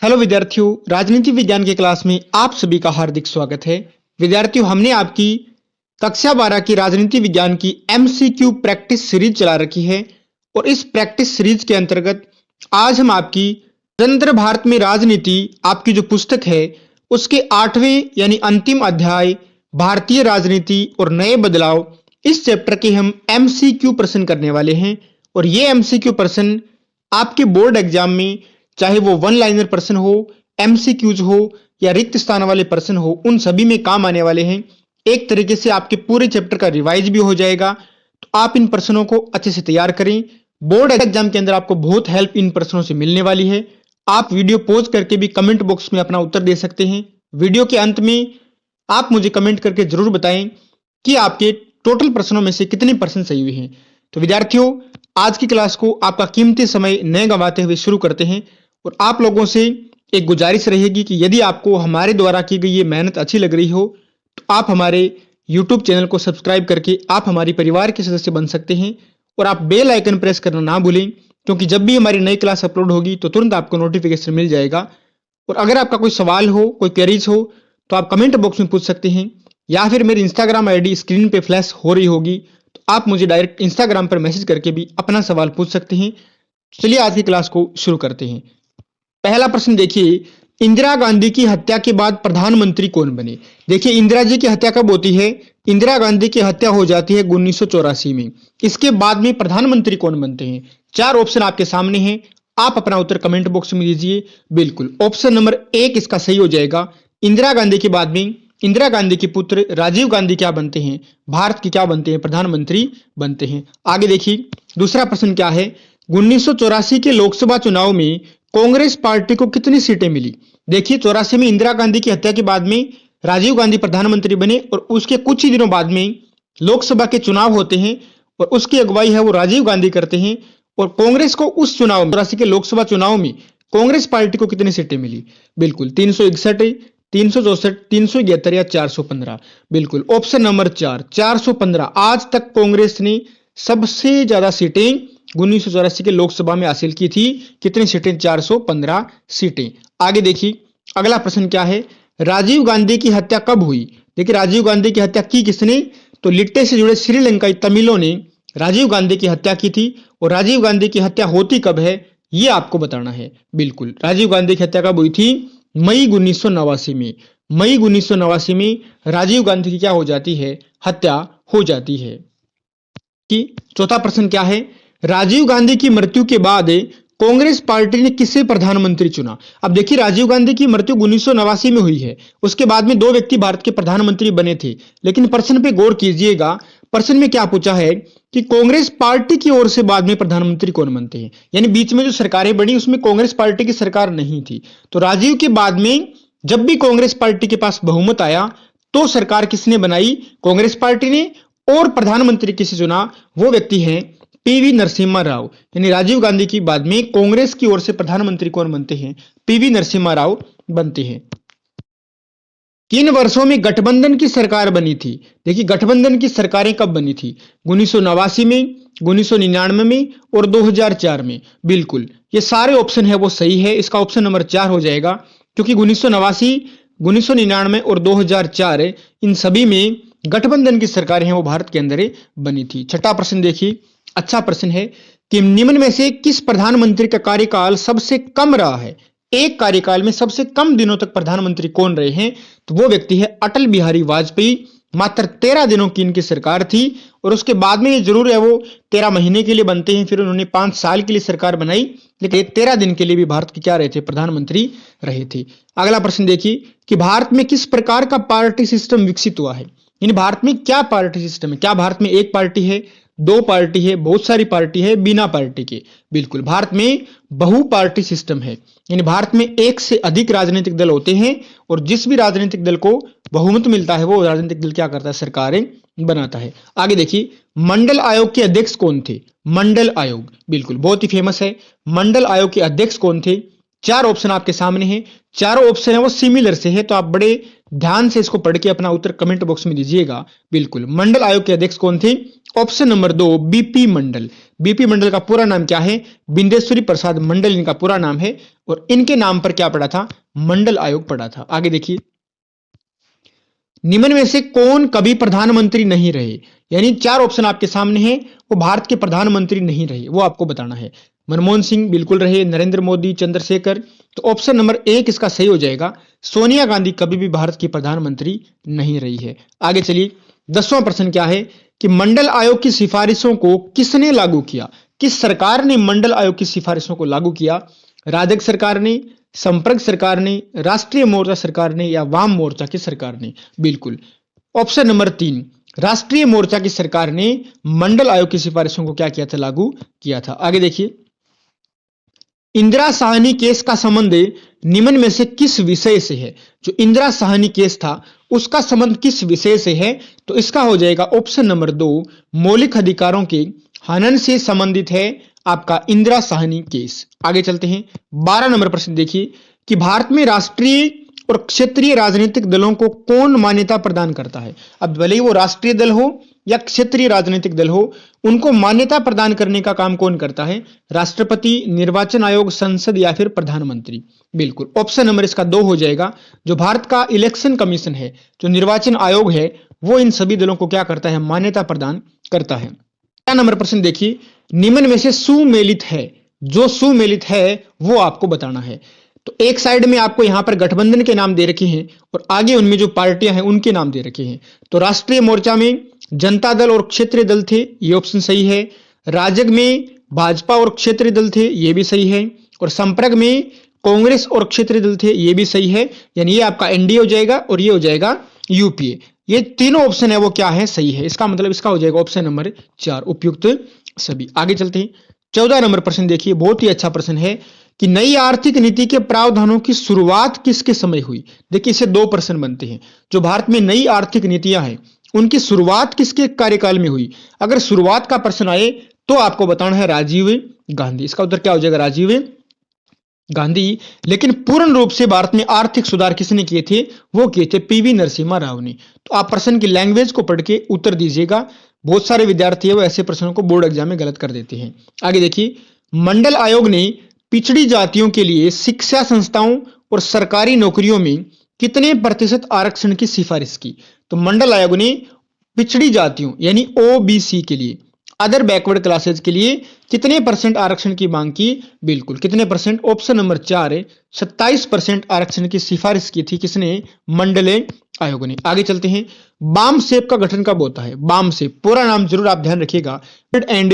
Hello विद्यार्थियों, राजनीति विज्ञान के क्लास में आप सभी का हार्दिक स्वागत है। विद्यार्थियों, हमने आपकी कक्षा 12 की राजनीति विज्ञान की एमसीक्यू प्रैक्टिस सीरीज चला रखी है और इस प्रैक्टिस सीरीज के अंतर्गत आज हम आपकी स्वतंत्र भारत में राजनीति आपकी जो पुस्तक है उसके 8वें यानी अंतिम अध्याय भारतीय राजनीति और नए बदलाव इस चैप्टर के हम एमसीक्यू प्रश्न करने वाले हैं। और ये एमसीक्यू प्रश्न आपके बोर्ड एग्जाम में चाहे वो वन लाइनर प्रश्न हो, एमसीक्यूज हो या रिक्त स्थान वाले प्रश्न हो, उन सभी में काम आने वाले हैं। एक तरीके से आपके पूरे चैप्टर का रिवाइज भी हो जाएगा। तो आप इन प्रश्नों को अच्छे से तैयार करें। बोर्ड एग्जाम के अंदर आपको बहुत हेल्प इन प्रश्नों से मिलने वाली है। आप वीडियो पॉज करके भी कमेंट बॉक्स में अपना उत्तर दे सकते हैं। वीडियो के अंत में आप मुझे कमेंट करके जरूर बताएं कि आपके टोटल प्रश्नों में से कितने प्रश्न सही हुए हैं। तो विद्यार्थियों, आज की क्लास को आपका कीमती समय न गंवाते हुए शुरू करते हैं। और आप लोगों से एक गुजारिश रहेगी कि यदि आपको हमारे द्वारा की गई ये मेहनत अच्छी लग रही हो तो आप हमारे YouTube चैनल को सब्सक्राइब करके आप हमारे परिवार के सदस्य बन सकते हैं। और आप बेल आइकन प्रेस करना ना भूलें, क्योंकि जब भी हमारी नई क्लास अपलोड होगी तो तुरंत आपको नोटिफिकेशन मिल जाएगा। और अगर आपका कोई सवाल हो, कोई क्वेरीज हो तो आप कमेंट बॉक्स में पूछ सकते हैं, या फिर मेरी इंस्टाग्राम आईडी स्क्रीन पे फ्लैश हो रही होगी तो आप मुझे डायरेक्ट इंस्टाग्राम पर मैसेज करके भी अपना सवाल पूछ सकते हैं। चलिए आज की क्लास को शुरू करते हैं। पहला प्रश्न देखिए, इंदिरा गांधी की हत्या के बाद प्रधानमंत्री कौन बने? देखिए, इंदिरा जी की हत्या कब होती है? इंदिरा गांधी की हत्या हो जाती है 1984 में। इसके बाद में प्रधानमंत्री कौन बनते हैं? चार ऑप्शन आपके सामने हैं, आप अपना उत्तर कमेंट बॉक्स में दीजिए। बिल्कुल ऑप्शन नंबर 1 इसका सही हो जाएगा। इंदिरा गांधी के बाद में इंदिरा गांधी के पुत्र राजीव गांधी क्या बनते हैं? भारत के क्या बनते हैं? प्रधानमंत्री बनते हैं। आगे देखिए, दूसरा प्रश्न क्या है? 1984 के लोकसभा चुनाव में कांग्रेस पार्टी को कितनी सीटें मिली? देखिए, 84 में इंदिरा गांधी की हत्या के बाद में राजीव गांधी प्रधानमंत्री बने और उसके कुछ ही दिनों बाद में लोकसभा के चुनाव होते हैं और उसकी अगुवाई है वो राजीव गांधी करते हैं। और कांग्रेस को उस चुनाव में 84 के लोकसभा चुनाव में कांग्रेस पार्टी को कितनी सीटें मिली? बिल्कुल 361, 364, 371 या 415। बिल्कुल ऑप्शन नंबर 4, 415। आज तक कांग्रेस ने सबसे ज्यादा सीटें 1984 के लोकसभा में हासिल की थी। कितनी सीटें? 415 सीटें। आगे देखिए, अगला प्रश्न क्या है? राजीव गांधी की हत्या कब हुई? देखिए, राजीव गांधी की हत्या की किसने? तो लिट्टे से जुड़े श्रीलंकाई तमिलों ने राजीव गांधी की हत्या की थी। और राजीव गांधी की हत्या होती कब है ये आपको बताना है। बिल्कुल, राजीव गांधी की हत्या कब हुई थी? मई 1989 में। मई 1989 में राजीव गांधी की क्या हो जाती है? हत्या हो जाती है। कि चौथा प्रश्न क्या है? राजीव गांधी की मृत्यु के बाद कांग्रेस पार्टी ने किसे प्रधानमंत्री चुना? अब देखिए, राजीव गांधी की मृत्यु 1989 में हुई है। उसके बाद में दो व्यक्ति भारत के प्रधानमंत्री बने थे। लेकिन प्रश्न पे गौर कीजिएगा, प्रश्न में क्या पूछा है कि कांग्रेस पार्टी की ओर से बाद में प्रधानमंत्री कौन बनते हैं? यानी बीच में जो सरकारें बनी उसमें कांग्रेस पार्टी की सरकार नहीं थी। तो राजीव के बाद में जब भी कांग्रेस पार्टी के पास बहुमत आया तो सरकार किसने बनाई? कांग्रेस पार्टी ने। और प्रधानमंत्री किसे चुना? वो व्यक्ति हैं पीवी नरसिम्हा राव। यानी राजीव गांधी की बाद में कांग्रेस की ओर से प्रधानमंत्री कौन बनते हैं? पीवी नरसिम्हा राव बनते हैं। किन वर्षों में गठबंधन की सरकार बनी थी? देखिए, गठबंधन की सरकारें कब बनी थी? 1989 में, 1999 में और 2004 में। बिल्कुल, ये सारे ऑप्शन है वो सही है। इसका ऑप्शन नंबर 4 हो जाएगा, क्योंकि 1989, 1999 और 2004 इन सभी में गठबंधन की सरकारें हैं वो भारत के अंदर बनी थी। छठा प्रश्न देखिए, अच्छा प्रश्न है कि निम्न में से किस प्रधानमंत्री का कार्यकाल सबसे कम रहा है? एक कार्यकाल में सबसे कम दिनों तक प्रधानमंत्री कौन रहे हैं? तो वो व्यक्ति है अटल बिहारी वाजपेयी। मात्र 13 दिनों की इनकी सरकार थी। और उसके बाद में ये जरूर है वो 13 महीने के लिए बनते हैं, फिर उन्होंने 5 साल के लिए सरकार बनाई, लेकिन 13 दिन के लिए भी भारत के क्या रहे थे? प्रधानमंत्री रहे थे। अगला प्रश्न देखिए कि भारत में किस प्रकार का पार्टी सिस्टम विकसित हुआ है? यानी भारत में क्या पार्टी सिस्टम है? क्या भारत में एक पार्टी है, दो पार्टी है, बहुत सारी पार्टी है, बिना पार्टी के? बिल्कुल, भारत में बहु पार्टी सिस्टम है। यानी भारत में एक से अधिक राजनीतिक दल होते हैं और जिस भी राजनीतिक दल को बहुमत मिलता है वो राजनीतिक दल क्या करता है? सरकारें बनाता है। आगे देखिए, मंडल आयोग के अध्यक्ष कौन थे? मंडल आयोग, बिल्कुल बहुत ही फेमस है। मंडल आयोग के अध्यक्ष कौन थे? चार ऑप्शन आपके सामने हैं। चारों ऑप्शन है वो सिमिलर से है, तो आप बड़े ध्यान से इसको पढ़ के अपना उत्तर कमेंट बॉक्स में दीजिएगा। बिल्कुल, मंडल आयोग के अध्यक्ष कौन थे? ऑप्शन नंबर 2 बीपी मंडल। बीपी मंडल का पूरा नाम क्या है? बिंदेश्वरी प्रसाद मंडल इनका पूरा नाम है और इनके नाम पर क्या पड़ा था? मंडल आयोग पड़ा था। आगे देखिए, निम्न में से कौन कभी प्रधानमंत्री नहीं रहे? यानी 4 ऑप्शन आपके सामने हैं, वो भारत के प्रधानमंत्री नहीं रहे, वो आपको बताना है। मनमोहन सिंह बिल्कुल रहे, नरेंद्र मोदी, चंद्रशेखर। तो ऑप्शन नंबर 1 इसका सही हो जाएगा। सोनिया गांधी कभी भी भारत की प्रधानमंत्री नहीं रही है। आगे चलिए, 10वां प्रश्न क्या है कि मंडल आयोग की सिफारिशों को किसने लागू किया? किस सरकार ने मंडल आयोग की सिफारिशों को लागू किया? राजग सरकार ने, संपर्क सरकार ने, राष्ट्रीय मोर्चा सरकार ने या वाम मोर्चा की सरकार ने? बिल्कुल ऑप्शन नंबर 3 राष्ट्रीय मोर्चा की सरकार ने मंडल आयोग की सिफारिशों को क्या किया था? लागू किया था। आगे देखिए, इंदिरा साहनी केस का संबंध निम्न में से किस विषय से है? जो इंदिरा साहनी केस था उसका संबंध किस विषय से है? तो इसका हो जाएगा ऑप्शन नंबर 2 मौलिक अधिकारों के हनन से संबंधित है आपका इंदिरा साहनी केस। आगे चलते हैं, 12 नंबर प्रश्न देखिए कि भारत में राष्ट्रीय और क्षेत्रीय राजनीतिक दलों को कौन मान्यता प्रदान करता है? अब भले ही वो राष्ट्रीय दल हो या क्षेत्रीय राजनीतिक दल हो, उनको मान्यता प्रदान करने का काम कौन करता है? राष्ट्रपति, निर्वाचन आयोग, संसद या फिर प्रधानमंत्री? बिल्कुल ऑप्शन नंबर इसका 2 हो जाएगा। जो भारत का इलेक्शन कमीशन है, जो निर्वाचन आयोग है, वो इन सभी दलों को क्या करता है? मान्यता प्रदान करता है। 13 नंबर प्रश्न देखिए, निम्न में से सुमेलित है, जो सुमेलित है वो आपको बताना है। तो एक साइड में आपको यहां पर गठबंधन के नाम दे रखे हैं और आगे उनमें जो पार्टियां हैं उनके नाम दे रखे हैं। तो राष्ट्रीय मोर्चा में जनता दल और क्षेत्रीय दल थे, ये ऑप्शन सही है। राजग में भाजपा और क्षेत्रीय दल थे, ये भी सही है। और संपर्क में कांग्रेस और क्षेत्रीय दल थे, ये भी सही है। यानी ये आपका एनडीए हो जाएगा और ये हो जाएगा यूपीए। ये तीनों ऑप्शन है वो क्या है? सही है। इसका मतलब इसका हो जाएगा ऑप्शन नंबर 4 उपयुक्त सभी। आगे चलते हैं, 14 नंबर प्रश्न देखिए, बहुत ही अच्छा प्रश्न है कि नई आर्थिक नीति के प्रावधानों की शुरुआत किसके समय हुई? देखिए, इससे 2 प्रश्न बनते हैं। जो भारत में नई आर्थिक नीतियां हैं उनकी शुरुआत किसके कार्यकाल में हुई? अगर शुरुआत का प्रश्न आए तो आपको बताना है राजीव गांधी। इसका उत्तर क्या हो जाएगा? राजीव गांधी। लेकिन पूर्ण रूप से भारत में आर्थिक सुधार किसने किए थे? वो किए थे पीवी नरसिम्हा राव ने। तो आप प्रश्न की लैंग्वेज को पढ़ के उत्तर दीजिएगा। बहुत सारे विद्यार्थी है वो ऐसे प्रश्नों को बोर्ड एग्जाम में गलत कर देते हैं। आगे देखिए, मंडल आयोग ने पिछड़ी जातियों के लिए शिक्षा संस्थाओं और सरकारी नौकरियों में कितने प्रतिशत आरक्षण की सिफारिश की? तो मंडल आयोग ने पिछड़ी जातियों यानी ओबीसी के लिए, अदर बैकवर्ड क्लासेज के लिए कितने परसेंट आरक्षण की मांग की? बिल्कुल कितने परसेंट? ऑप्शन नंबर 4 है 27% आरक्षण की सिफारिश की थी किसने? मंडल आयोग ने। आगे चलते हैं, बाम सेप का गठन कब होता है? बाम सेप पूरा नाम जरूर आप ध्यान रखिएगा, and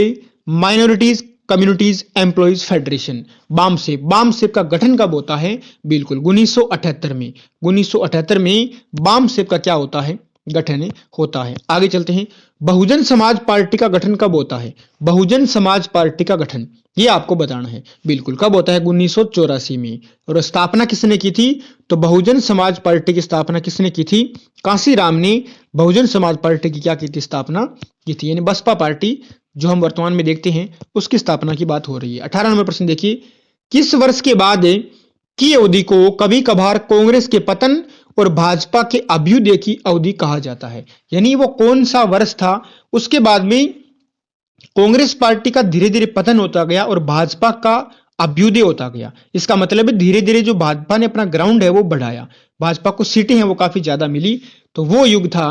minorities communities employees federation. BAMCEF का गठन कब होता है? बिल्कुल 1978 में। 1978 में बाम सेप का क्या होता है? गठन होता है। आगे चलते हैं, बहुजन समाज पार्टी का गठन कब होता है? बहुजन समाज पार्टी का गठन ये आपको बताना है। बिल्कुल कब होता है? 1984 में। और स्थापना किसने की थी? तो बहुजन समाज पार्टी की स्थापना किसने की थी? कांसीराम ने बहुजन समाज पार्टी की क्या की थी? स्थापना की थी। यानी बसपा पार्टी जो हम वर्तमान में देखते हैं उसकी स्थापना की बात हो रही है। 18 नंबर प्रश्न देखिए, किस वर्ष के बाद की अवधि को कभी कभार कांग्रेस के पतन और भाजपा के अभ्युदय की अवधि कहा जाता है? यानी वो कौन सा वर्ष था उसके बाद में कांग्रेस पार्टी का धीरे धीरे पतन होता गया और भाजपा का अभ्युदय होता गया। इसका मतलब है धीरे धीरे जो भाजपा ने अपना ग्राउंड है वो बढ़ाया, भाजपा को सीटें हैं वो काफी ज्यादा मिली। तो वो युग था,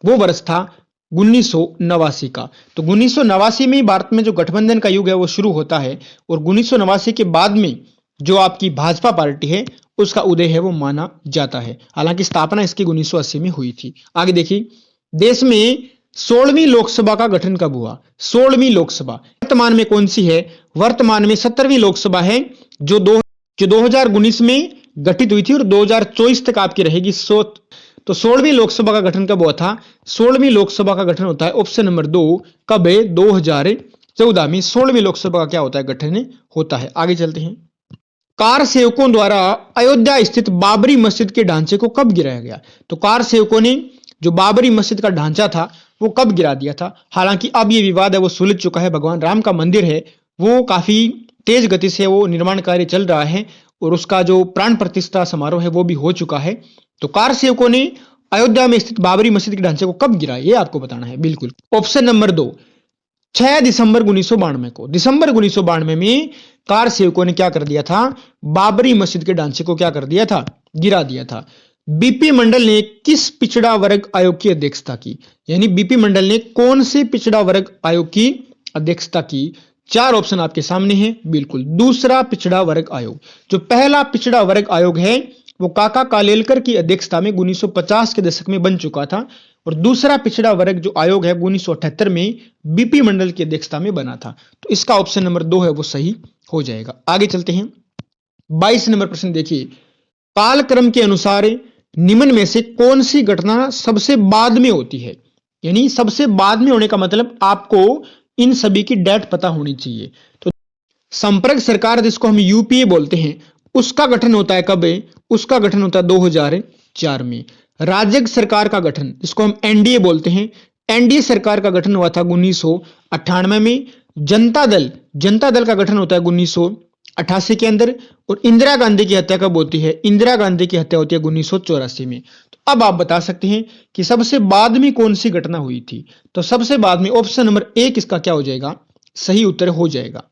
वो वर्ष था 1989 का। तो 1989 में भारत में जो गठबंधन का युग है वो शुरू होता है और 1989 के बाद में जो आपकी भाजपा पार्टी है उसका उदय है वो माना जाता है। हालांकि स्थापना इसकी 1980 में हुई थी। आगे देखिए, देश में 16वीं लोकसभा का गठन कब हुआ? 16वीं लोकसभा वर्तमान में कौन सी है? वर्तमान में 17वीं लोकसभा है जो 2019 में गठित हुई थी और 2024 तक आपकी रहेगी। तो 16वीं लोकसभा का गठन कब हुआ था? 16वीं लोकसभा का गठन होता है ऑप्शन नंबर 2 कब है? 2014 में 16वीं लोकसभा का क्या होता है? गठन होता है। आगे चलते हैं, कार सेवकों द्वारा अयोध्या स्थित बाबरी मस्जिद के ढांचे को कब गिराया गया? तो कार सेवकों ने जो बाबरी मस्जिद का ढांचा था वो कब गिरा दिया था? हालांकि अब ये विवाद है वो सुलझ चुका है। भगवान राम का मंदिर है वो काफी तेज गति से वो निर्माण कार्य चल रहा है और उसका जो प्राण प्रतिष्ठा समारोह है वो भी हो चुका है। तो कार सेवकों ने अयोध्या में स्थित बाबरी मस्जिद के ढांचे को कब गिराया ये आपको बताना है। बिल्कुल ऑप्शन नंबर 2 6 दिसंबर 1992 को, दिसंबर 1992 में कार सेवकों ने क्या कर दिया था, बाबरी मस्जिद के ढांचे को क्या कर दिया था, गिरा दिया था। बीपी मंडल ने किस पिछड़ा वर्ग आयोग की अध्यक्षता की, यानी बीपी मंडल ने कौन से पिछड़ा वर्ग आयोग की अध्यक्षता की। 4 ऑप्शन आपके सामने हैं, बिल्कुल दूसरा पिछड़ा वर्ग आयोग। जो पहला पिछड़ा वर्ग आयोग है वो काका कालेलकर की अध्यक्षता में 1950 के दशक में बन चुका था, और दूसरा पिछड़ा वर्ग जो आयोग है 1978 में बीपी मंडल की अध्यक्षता में बना था। तो इसका ऑप्शन नंबर 2 है वो सही हो जाएगा। आगे चलते हैं, 22 नंबर प्रश्न देखिए, कालक्रम के अनुसार निम्न में से कौन सी घटना सबसे बाद में होती है, यानी सबसे बाद में होने का मतलब आपको इन सभी की डेट पता होनी चाहिए। तो संपर्क सरकार जिसको हम यूपीए बोलते हैं उसका गठन होता है कब, उसका गठन होता है 2004 में। राजग सरकार का गठन जिसको हम एनडीए बोलते हैं, एनडीए सरकार का गठन हुआ था 1998 में। जनता दल का गठन होता है 1988 के अंदर। और इंदिरा गांधी की हत्या कब होती है, इंदिरा गांधी की हत्या होती है 1984 में। तो अब आप बता सकते हैं कि सबसे बाद में कौन सी घटना हुई थी। तो सबसे बाद में ऑप्शन नंबर 1 इसका क्या हो जाएगा, सही उत्तर हो जाएगा।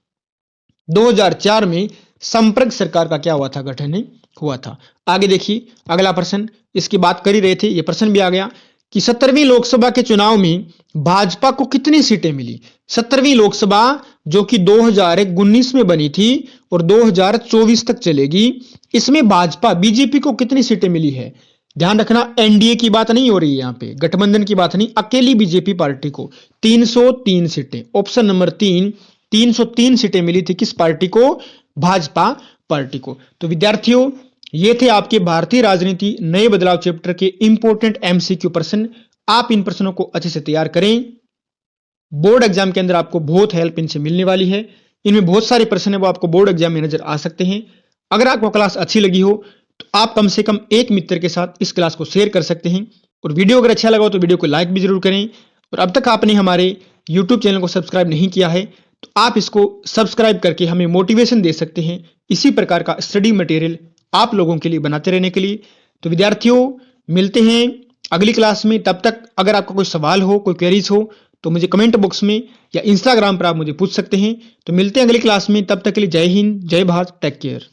2004 में संपर्क सरकार का क्या हुआ था, गठन हुआ था। आगे देखिए अगला प्रश्न, इसकी बात कर ही रहे थे, यह प्रश्न भी आ गया कि 17वीं लोकसभा के चुनाव में भाजपा को कितनी सीटें मिली। 17वीं लोकसभा जो कि 2019 में बनी थी और 2024 तक चलेगी, इसमें भाजपा बीजेपी को कितनी सीटें मिली है। ध्यान रखना एनडीए की बात नहीं हो रही है, यहां पे गठबंधन की बात नहीं, अकेली बीजेपी पार्टी को 303 सीटें। ऑप्शन नंबर 3, 303 सीटें मिली थी किस पार्टी को, भाजपा पार्टी को। तो विद्यार्थियों ये थे आपके भारतीय राजनीति नए बदलाव चैप्टर के इंपॉर्टेंट एमसीक्यू प्रश्न। आप इन प्रश्नों को अच्छे से तैयार करें, बोर्ड एग्जाम के अंदर आपको बहुत हेल्प इनसे मिलने वाली है। इनमें बहुत सारे प्रश्न है वो आपको बोर्ड एग्जाम में नजर आ सकते हैं। अगर आपको क्लास अच्छी लगी हो तो आप कम से कम एक मित्र के साथ इस क्लास को शेयर कर सकते हैं, और वीडियो अगर अच्छा लगा हो तो वीडियो को लाइक भी जरूर करें। और अब तक आपने हमारे यूट्यूब चैनल को सब्सक्राइब नहीं किया है तो आप इसको सब्सक्राइब करके हमें मोटिवेशन दे सकते हैं इसी प्रकार का स्टडी मटेरियल आप लोगों के लिए बनाते रहने के लिए। तो विद्यार्थियों मिलते हैं अगली क्लास में, तब तक अगर आपका कोई सवाल हो, कोई क्वेरीज हो तो मुझे कमेंट बॉक्स में या इंस्टाग्राम पर आप मुझे पूछ सकते हैं। तो मिलते हैं अगली क्लास में, तब तक के लिए जय हिंद, जय भारत, टेक केयर।